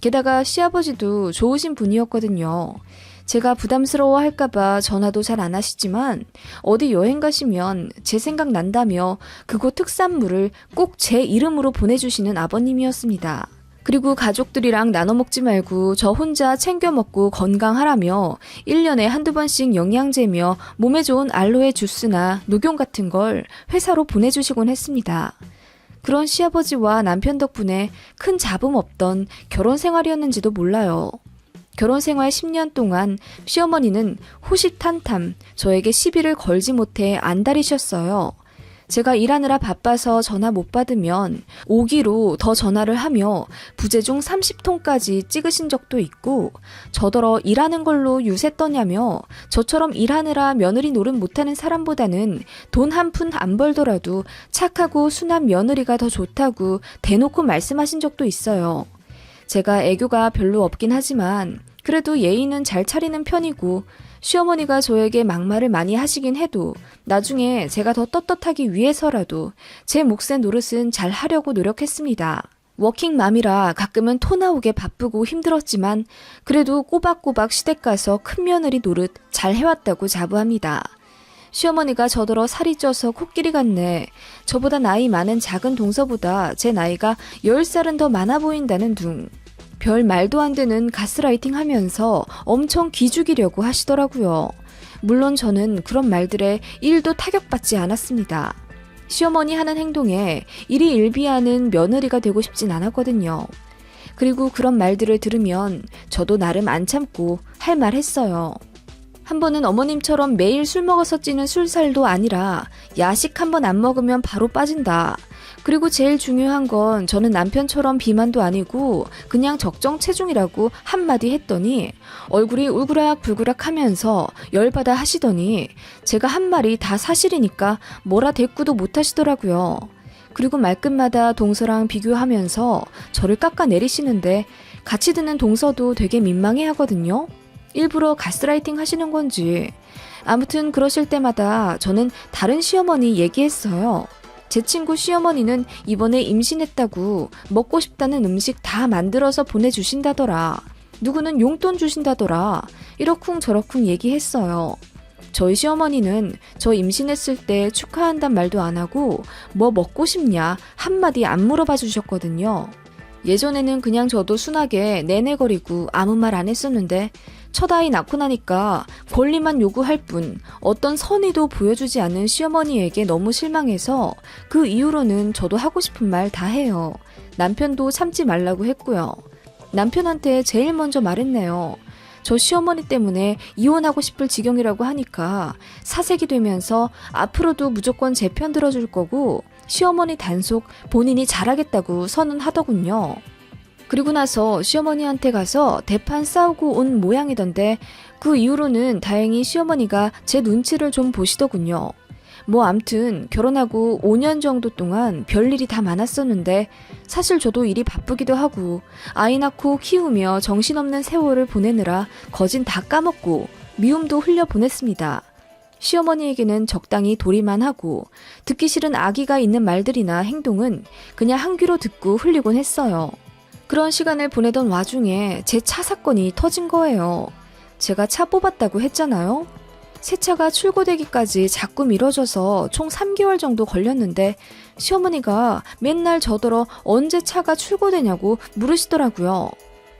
게다가 시아버지도 좋으신 분이었거든요. 제가 부담스러워 할까봐 전화도 잘 안 하시지만 어디 여행 가시면 제 생각 난다며 그곳 특산물을 꼭 제 이름으로 보내주시는 아버님이었습니다. 그리고 가족들이랑 나눠 먹지 말고 저 혼자 챙겨 먹고 건강하라며 1년에 한두 번씩 영양제며 몸에 좋은 알로에 주스나 녹용 같은 걸 회사로 보내주시곤 했습니다. 그런 시아버지와 남편 덕분에 큰 잡음 없던 결혼 생활이었는지도 몰라요. 결혼 생활 10년 동안 시어머니는 호시탄탐 저에게 시비를 걸지 못해 안달이셨어요. 제가 일하느라 바빠서 전화 못 받으면 5기로 더 전화를 하며 부재중 30통까지 찍으신 적도 있고 저더러 일하는 걸로 유세 떠냐며 저처럼 일하느라 며느리 노릇 못하는 사람보다는 돈 한 푼 안 벌더라도 착하고 순한 며느리가 더 좋다고 대놓고 말씀하신 적도 있어요. 제가 애교가 별로 없긴 하지만 그래도 예의는 잘 차리는 편이고 시어머니가 저에게 막말을 많이 하시긴 해도 나중에 제가 더 떳떳하기 위해서라도 제 몫의 노릇은 잘 하려고 노력했습니다. 워킹맘이라 가끔은 토 나오게 바쁘고 힘들었지만 그래도 꼬박꼬박 시댁 가서 큰 며느리 노릇 잘 해왔다고 자부합니다. 시어머니가 저더러 살이 쪄서 코끼리 같네. 저보다 나이 많은 작은 동서보다 제 나이가 10살은 더 많아 보인다는 둥. 별 말도 안 되는 가스라이팅 하면서 엄청 기죽이려고 하시더라고요. 물론 저는 그런 말들에 1도 타격받지 않았습니다. 시어머니 하는 행동에 일이 일비하는 며느리가 되고 싶진 않았거든요. 그리고 그런 말들을 들으면 저도 나름 안 참고 할 말 했어요. 한 번은 어머님처럼 매일 술 먹어서 찌는 술살도 아니라 야식 한 번 안 먹으면 바로 빠진다. 그리고 제일 중요한 건 저는 남편처럼 비만도 아니고 그냥 적정 체중이라고 한마디 했더니 얼굴이 울그락불그락 하면서 열받아 하시더니 제가 한 말이 다 사실이니까 뭐라 대꾸도 못 하시더라고요. 그리고 말끝마다 동서랑 비교하면서 저를 깎아내리시는데 같이 듣는 동서도 되게 민망해 하거든요. 일부러 가스라이팅 하시는 건지. 아무튼 그러실 때마다 저는 다른 시어머니 얘기했어요. 제 친구 시어머니는 이번에 임신했다고 먹고 싶다는 음식 다 만들어서 보내주신다더라. 누구는 용돈 주신다더라. 이러쿵저러쿵 얘기했어요. 저희 시어머니는 저 임신했을 때 축하한단 말도 안 하고 뭐 먹고 싶냐 한마디 안 물어봐 주셨거든요. 예전에는 그냥 저도 순하게 내내거리고 아무 말 안 했었는데 첫 아이 낳고 나니까 권리만 요구할 뿐 어떤 선의도 보여주지 않는 시어머니에게 너무 실망해서 그 이후로는 저도 하고 싶은 말 다 해요. 남편도 참지 말라고 했고요. 남편한테 제일 먼저 말했네요. 저 시어머니 때문에 이혼하고 싶을 지경이라고 하니까 사색이 되면서 앞으로도 무조건 제 편 들어줄 거고 시어머니 단속 본인이 잘하겠다고 선언하더군요. 그리고 나서 시어머니한테 가서 대판 싸우고 온 모양이던데 그 이후로는 다행히 시어머니가 제 눈치를 좀 보시더군요. 뭐 암튼 결혼하고 5년 정도 동안 별일이 다 많았었는데 사실 저도 일이 바쁘기도 하고 아이 낳고 키우며 정신없는 세월을 보내느라 거진 다 까먹고 미움도 흘려 보냈습니다. 시어머니에게는 적당히 도리만 하고 듣기 싫은 악의가 있는 말들이나 행동은 그냥 한 귀로 듣고 흘리곤 했어요. 그런 시간을 보내던 와중에 제 차 사건이 터진 거예요. 제가 차 뽑았다고 했잖아요. 새 차가 출고되기까지 자꾸 미뤄져서 총 3개월 정도 걸렸는데 시어머니가 맨날 저더러 언제 차가 출고되냐고 물으시더라고요.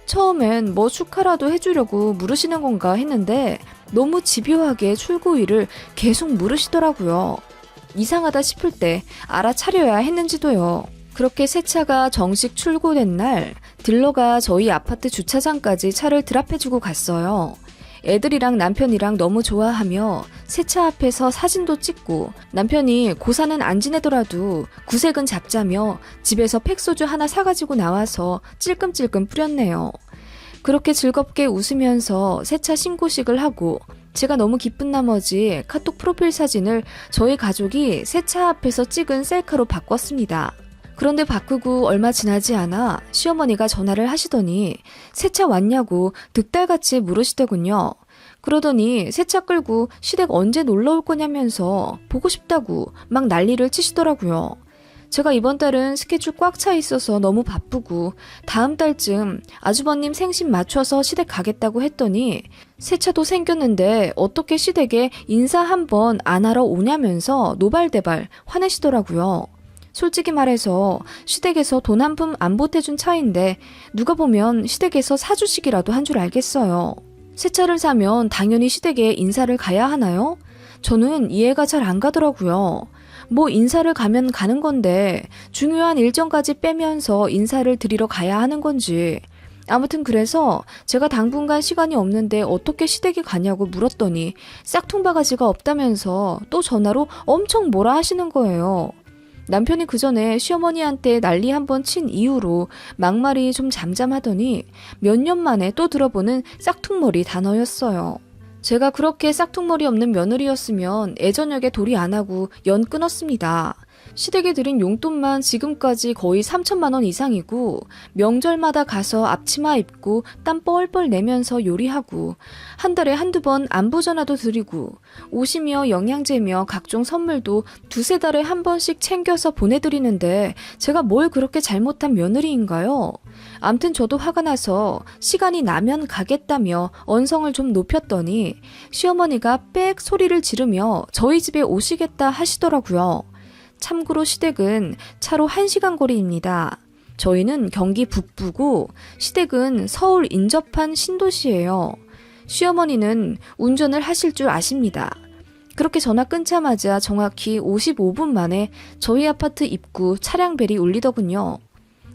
처음엔 뭐 축하라도 해주려고 물으시는 건가 했는데 너무 집요하게 출고일을 계속 물으시더라고요. 이상하다 싶을 때 알아차려야 했는지도요. 그렇게 새 차가 정식 출고된 날 딜러가 저희 아파트 주차장까지 차를 드랍해주고 갔어요. 애들이랑 남편이랑 너무 좋아하며 새 차 앞에서 사진도 찍고 남편이 고사는 안 지내더라도 구색은 잡자며 집에서 팩소주 하나 사가지고 나와서 찔끔찔끔 뿌렸네요. 그렇게 즐겁게 웃으면서 새 차 신고식을 하고 제가 너무 기쁜 나머지 카톡 프로필 사진을 저희 가족이 새 차 앞에서 찍은 셀카로 바꿨습니다. 그런데 바꾸고 얼마 지나지 않아 시어머니가 전화를 하시더니 새 차 왔냐고 득달같이 물으시더군요. 그러더니 새 차 끌고 시댁 언제 놀러 올 거냐면서 보고 싶다고 막 난리를 치시더라고요. 제가 이번 달은 스케줄 꽉 차 있어서 너무 바쁘고 다음 달쯤 아주버님 생신 맞춰서 시댁 가겠다고 했더니 새 차도 생겼는데 어떻게 시댁에 인사 한번 안 하러 오냐면서 노발대발 화내시더라고요. 솔직히 말해서 시댁에서 돈 한 푼 안 보태준 차인데 누가 보면 시댁에서 사주시기라도 한 줄 알겠어요. 새 차를 사면 당연히 시댁에 인사를 가야 하나요? 저는 이해가 잘 안 가더라고요. 뭐 인사를 가면 가는 건데 중요한 일정까지 빼면서 인사를 드리러 가야 하는 건지. 아무튼 그래서 제가 당분간 시간이 없는데 어떻게 시댁에 가냐고 물었더니 싹퉁바가지가 없다면서 또 전화로 엄청 뭐라 하시는 거예요. 남편이 그 전에 시어머니한테 난리 한번 친 이후로 막말이 좀 잠잠하더니 몇 년 만에 또 들어보는 싹퉁머리 단어였어요. 제가 그렇게 싹퉁머리 없는 며느리였으면 애저녁에 도리 안 하고 연 끊었습니다. 시댁에 드린 용돈만 지금까지 거의 3천만 원 이상이고 명절마다 가서 앞치마 입고 땀 뻘뻘 내면서 요리하고 한 달에 한두 번 안부 전화도 드리고 옷이며 영양제며 각종 선물도 두세 달에 한 번씩 챙겨서 보내드리는데 제가 뭘 그렇게 잘못한 며느리인가요? 암튼 저도 화가 나서 시간이 나면 가겠다며 언성을 좀 높였더니 시어머니가 빽 소리를 지르며 저희 집에 오시겠다 하시더라고요. 참고로 시댁은 차로 1시간 거리입니다. 저희는 경기 북부고 시댁은 서울 인접한 신도시예요. 시어머니는 운전을 하실 줄 아십니다. 그렇게 전화 끊자마자 정확히 55분 만에 저희 아파트 입구 차량벨이 울리더군요.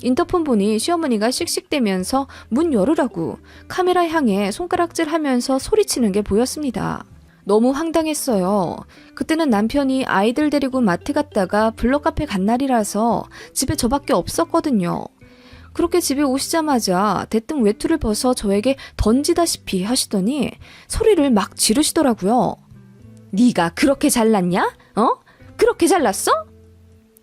인터폰 보니 시어머니가 씩씩대면서 문 열으라고 카메라 향해 손가락질 하면서 소리치는 게 보였습니다. 너무 황당했어요. 그때는 남편이 아이들 데리고 마트 갔다가 블럭카페 간 날이라서 집에 저밖에 없었거든요. 그렇게 집에 오시자마자 대뜸 외투를 벗어 저에게 던지다시피 하시더니 소리를 막 지르시더라고요. 네가 그렇게 잘났냐? 그렇게 잘났어?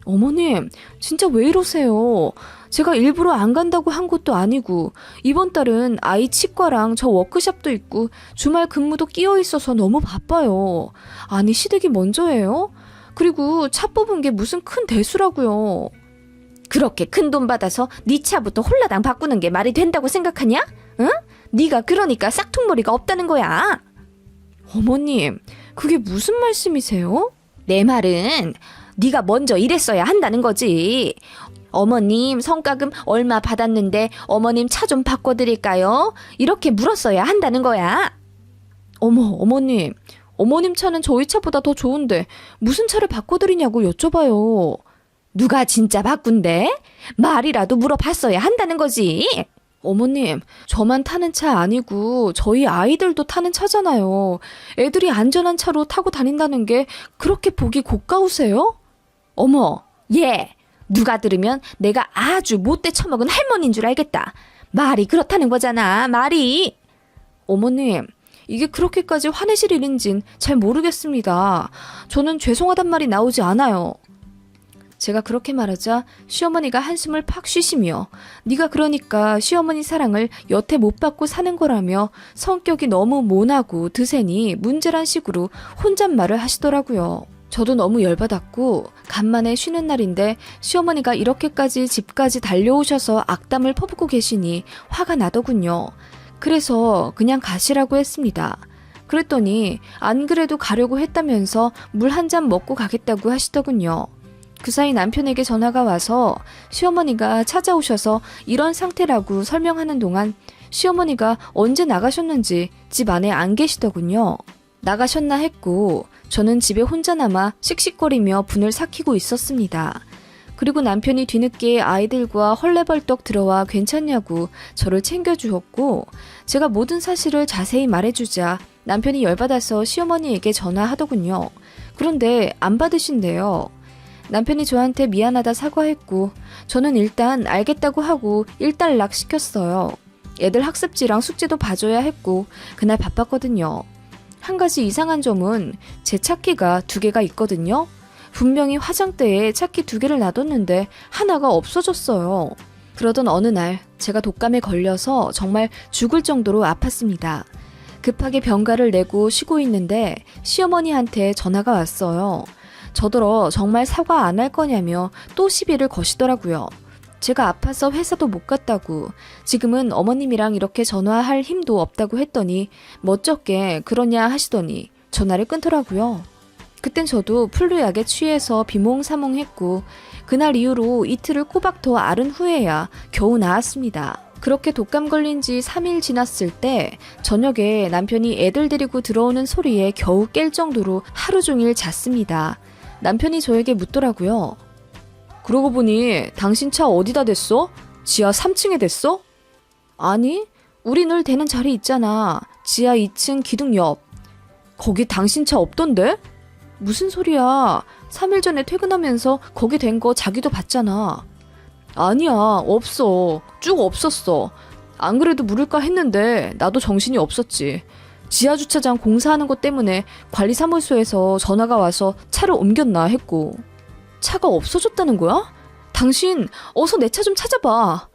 어머님, 진짜 왜 이러세요? 제가 일부러 안 간다고 한 것도 아니고 이번 달은 아이 치과랑 저 워크숍도 있고 주말 근무도 끼어 있어서 너무 바빠요. 아니 시댁이 먼저예요? 그리고 차 뽑은 게 무슨 큰 대수라고요. 그렇게 큰 돈 받아서 네 차부터 홀라당 바꾸는 게 말이 된다고 생각하냐? 응? 네가 그러니까 싹퉁머리가 없다는 거야. 어머님, 그게 무슨 말씀이세요? 내 말은 네가 먼저 이랬어야 한다는 거지. 어머님 성과금 얼마 받았는데 어머님 차 좀 바꿔드릴까요? 이렇게 물었어야 한다는 거야. 어머님 차는 저희 차보다 더 좋은데 무슨 차를 바꿔드리냐고 여쭤봐요. 누가 진짜 바꾼대? 말이라도 물어봤어야 한다는 거지. 어머님, 저만 타는 차 아니고 저희 아이들도 타는 차잖아요. 애들이 안전한 차로 타고 다닌다는 게 그렇게 보기 고가우세요? 어머, 얘 누가 들으면 내가 아주 못돼 처먹은 할머니인 줄 알겠다. 말이 그렇다는 거잖아, 말이. 어머님, 이게 그렇게까지 화내실 일인진 잘 모르겠습니다. 저는 죄송하단 말이 나오지 않아요. 제가 그렇게 말하자 시어머니가 한숨을 팍 쉬시며 네가 그러니까 시어머니 사랑을 여태 못 받고 사는 거라며 성격이 너무 모나고 드세니 문제란 식으로 혼잣말을 하시더라고요. 저도 너무 열받았고 간만에 쉬는 날인데 시어머니가 이렇게까지 집까지 달려오셔서 악담을 퍼붓고 계시니 화가 나더군요. 그래서 그냥 가시라고 했습니다. 그랬더니 안 그래도 가려고 했다면서 물 한 잔 먹고 가겠다고 하시더군요. 그 사이 남편에게 전화가 와서 시어머니가 찾아오셔서 이런 상태라고 설명하는 동안 시어머니가 언제 나가셨는지 집 안에 안 계시더군요. 나가셨나 했고 저는 집에 혼자 남아 씩씩거리며 분을 삭히고 있었습니다. 그리고 남편이 뒤늦게 아이들과 헐레벌떡 들어와 괜찮냐고 저를 챙겨주었고 제가 모든 사실을 자세히 말해주자 남편이 열받아서 시어머니에게 전화하더군요. 그런데 안 받으신대요. 남편이 저한테 미안하다 사과했고 저는 일단 알겠다고 하고 일단락 시켰어요. 애들 학습지랑 숙제도 봐줘야 했고 그날 바빴거든요. 한 가지 이상한 점은 제 차키가 2개가 있거든요. 분명히 화장대에 차키 2개를 놔뒀는데 하나가 없어졌어요. 그러던 어느 날 제가 독감에 걸려서 정말 죽을 정도로 아팠습니다. 급하게 병가를 내고 쉬고 있는데 시어머니한테 전화가 왔어요. 저더러 정말 사과 안 할 거냐며 또 시비를 거시더라고요. 제가 아파서 회사도 못 갔다고 지금은 어머님이랑 이렇게 전화할 힘도 없다고 했더니 멋쩍게 그러냐 하시더니 전화를 끊더라고요. 그땐 저도 플루약에 취해서 비몽사몽했고 그날 이후로 이틀을 꼬박 더 앓은 후에야 겨우 나았습니다. 그렇게 독감 걸린 지 3일 지났을 때 저녁에 남편이 애들 데리고 들어오는 소리에 겨우 깰 정도로 하루 종일 잤습니다. 남편이 저에게 묻더라고요. 그러고 보니 당신 차 어디다 댔어? 지하 3층에 댔어? 아니, 우리 늘 대는 자리 있잖아. 지하 2층 기둥 옆. 거기 당신 차 없던데? 무슨 소리야. 3일 전에 퇴근하면서 거기 댄 거 자기도 봤잖아. 아니야, 없어. 쭉 없었어. 안 그래도 물을까 했는데 나도 정신이 없었지. 지하주차장 공사하는 것 때문에 관리사무소에서 전화가 와서 차를 옮겼나 했고. 차가 없어졌다는 거야? 당신 어서 내 차 좀 찾아봐.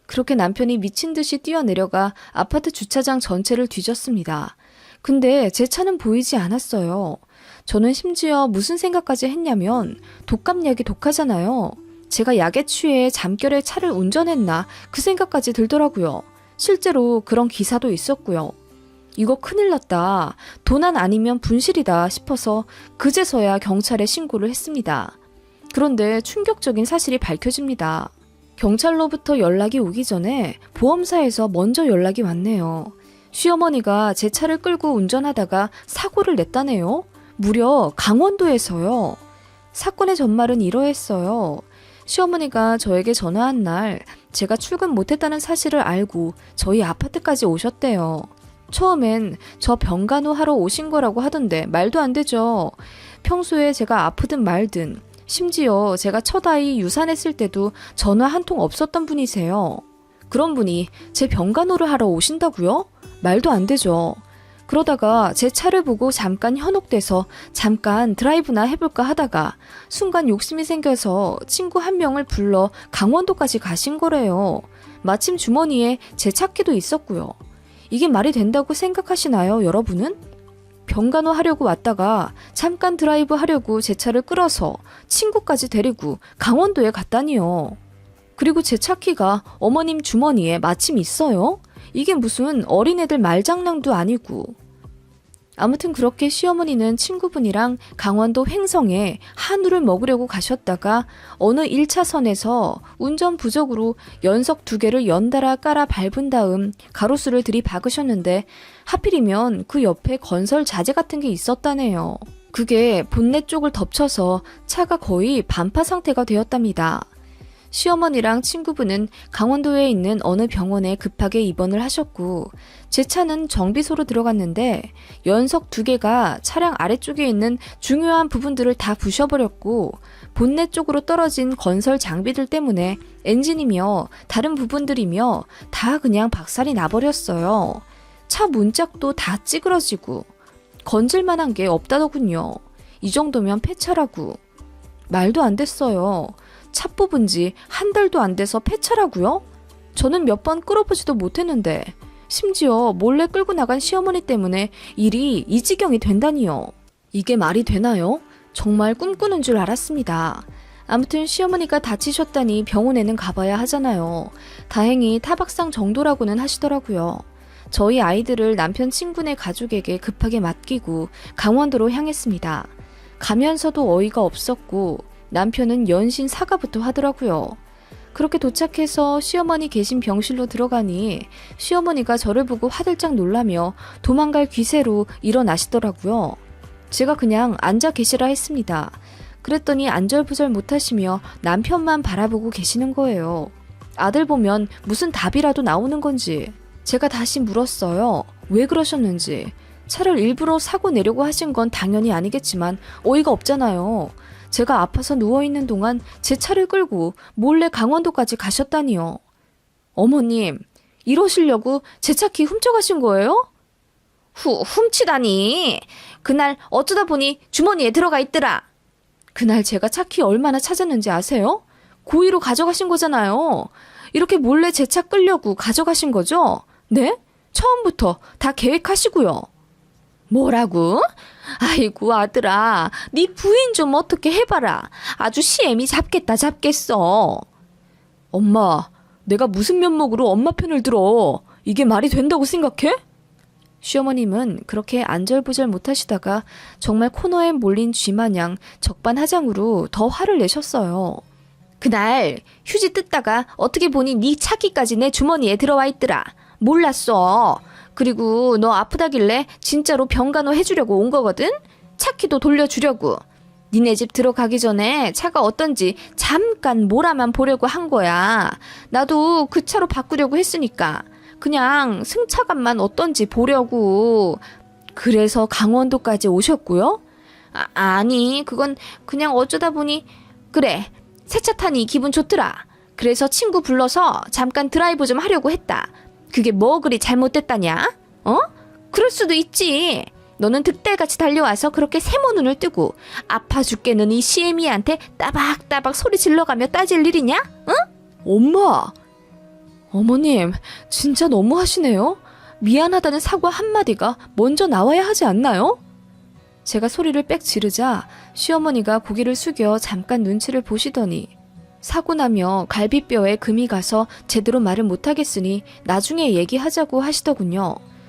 그렇게 남편이 미친 듯이 뛰어내려가 아파트 주차장 전체를 뒤졌습니다. 근데 제 차는 보이지 않았어요. 저는 심지어 무슨 생각까지 했냐면 독감약이 독하잖아요. 제가 약에 취해 잠결에 차를 운전했나 그 생각까지 들더라고요. 실제로 그런 기사도 있었고요. 이거 큰일 났다. 도난 아니면 분실이다 싶어서 그제서야 경찰에 신고를 했습니다. 그런데 충격적인 사실이 밝혀집니다. 경찰로부터 연락이 오기 전에 보험사에서 먼저 연락이 왔네요. 시어머니가 제 차를 끌고 운전하다가 사고를 냈다네요. 무려 강원도에서요. 사건의 전말은 이러했어요. 시어머니가 저에게 전화한 날 제가 출근 못했다는 사실을 알고 저희 아파트까지 오셨대요. 처음엔 저 병간호 하러 오신 거라고 하던데 말도 안 되죠. 평소에 제가 아프든 말든 심지어 제가 첫 아이 유산했을 때도 전화 한 통 없었던 분이세요. 그런 분이 제 병간호를 하러 오신다고요? 말도 안 되죠. 그러다가 제 차를 보고 잠깐 현혹돼서 잠깐 드라이브나 해볼까 하다가 순간 욕심이 생겨서 친구 한 명을 불러 강원도까지 가신 거래요. 마침 주머니에 제 차키도 있었고요. 이게 말이 된다고 생각하시나요, 여러분은? 병간호 하려고 왔다가 잠깐 드라이브 하려고 제 차를 끌어서 친구까지 데리고 강원도에 갔다니요. 그리고 제 차키가 어머님 주머니에 마침 있어요? 이게 무슨 어린애들 말장난도 아니고. 아무튼 그렇게 시어머니는 친구분이랑 강원도 횡성에 한우를 먹으려고 가셨다가 어느 1차선에서 운전 부족으로 연석 2개를 연달아 깔아 밟은 다음 가로수를 들이박으셨는데 하필이면 그 옆에 건설 자재 같은 게 있었다네요. 그게 본넷 쪽을 덮쳐서 차가 거의 반파 상태가 되었답니다. 시어머니랑 친구분은 강원도에 있는 어느 병원에 급하게 입원을 하셨고 제 차는 정비소로 들어갔는데 연석 2개가 차량 아래쪽에 있는 중요한 부분들을 다 부셔버렸고 본넷 쪽으로 떨어진 건설 장비들 때문에 엔진이며 다른 부분들이며 다 그냥 박살이 나버렸어요. 차 문짝도 다 찌그러지고 건질만한 게 없다더군요. 이 정도면 폐차라고. 말도 안 됐어요. 차 뽑은 지 한 달도 안 돼서 폐차라고요? 저는 몇 번 끌어보지도 못했는데 심지어 몰래 끌고 나간 시어머니 때문에 일이 이 지경이 된다니요. 이게 말이 되나요? 정말 꿈꾸는 줄 알았습니다. 아무튼 시어머니가 다치셨다니 병원에는 가봐야 하잖아요. 다행히 타박상 정도라고는 하시더라고요. 저희 아이들을 남편 친구네 가족에게 급하게 맡기고 강원도로 향했습니다. 가면서도 어이가 없었고 남편은 연신 사과부터 하더라고요. 그렇게 도착해서 시어머니 계신 병실로 들어가니 시어머니가 저를 보고 화들짝 놀라며 도망갈 기세로 일어나시더라고요. 제가 그냥 앉아 계시라 했습니다. 그랬더니 안절부절 못하시며 남편만 바라보고 계시는 거예요. 아들 보면 무슨 답이라도 나오는 건지. 제가 다시 물었어요. 왜 그러셨는지. 차를 일부러 사고 내려고 하신 건 당연히 아니겠지만 어이가 없잖아요. 제가 아파서 누워있는 동안 제 차를 끌고 몰래 강원도까지 가셨다니요. 어머님, 이러시려고 제 차 키 훔쳐가신 거예요? 훔치다니. 그날 어쩌다 보니 주머니에 들어가 있더라. 그날 제가 차 키 얼마나 찾았는지 아세요? 고의로 가져가신 거잖아요. 이렇게 몰래 제 차 끌려고 가져가신 거죠? 네? 처음부터 다 계획하시고요. 뭐라고? 아이고 아들아, 네 부인 좀 어떻게 해봐라. 아주 시애미 잡겠어. 엄마, 내가 무슨 면목으로 엄마 편을 들어. 이게 말이 된다고 생각해? 시어머님은 그렇게 안절부절 못하시다가 정말 코너에 몰린 쥐마냥 적반하장으로 더 화를 내셨어요. 그날 휴지 뜯다가 어떻게 보니 네 차키까지 내 주머니에 들어와 있더라. 몰랐어. 그리고 너 아프다길래 진짜로 병간호 해주려고 온 거거든? 차키도 돌려주려고. 니네 집 들어가기 전에 차가 어떤지 잠깐 몰아만 보려고 한 거야. 나도 그 차로 바꾸려고 했으니까. 그냥 승차감만 어떤지 보려고. 그래서 강원도까지 오셨고요? 아니, 그건 그냥 어쩌다 보니. 그래, 새 차 타니 기분 좋더라. 그래서 친구 불러서 잠깐 드라이브 좀 하려고 했다. 그게 뭐 그리 잘못됐다냐? 그럴 수도 있지. 너는 득달같이 달려와서 그렇게 세모 눈을 뜨고 아파 죽겠는 이 시애미한테 따박따박 소리 질러가며 따질 일이냐? 응? 엄마! 어머님, 진짜 너무하시네요. 미안하다는 사과 한마디가 먼저 나와야 하지 않나요? 제가 소리를 빽 지르자 시어머니가 고개를 숙여 잠깐 눈치를 보시더니 사고 나며 갈비뼈에 금이 가서 제대로 말을 못하겠으니 나중에 얘기하자고 하시더군요.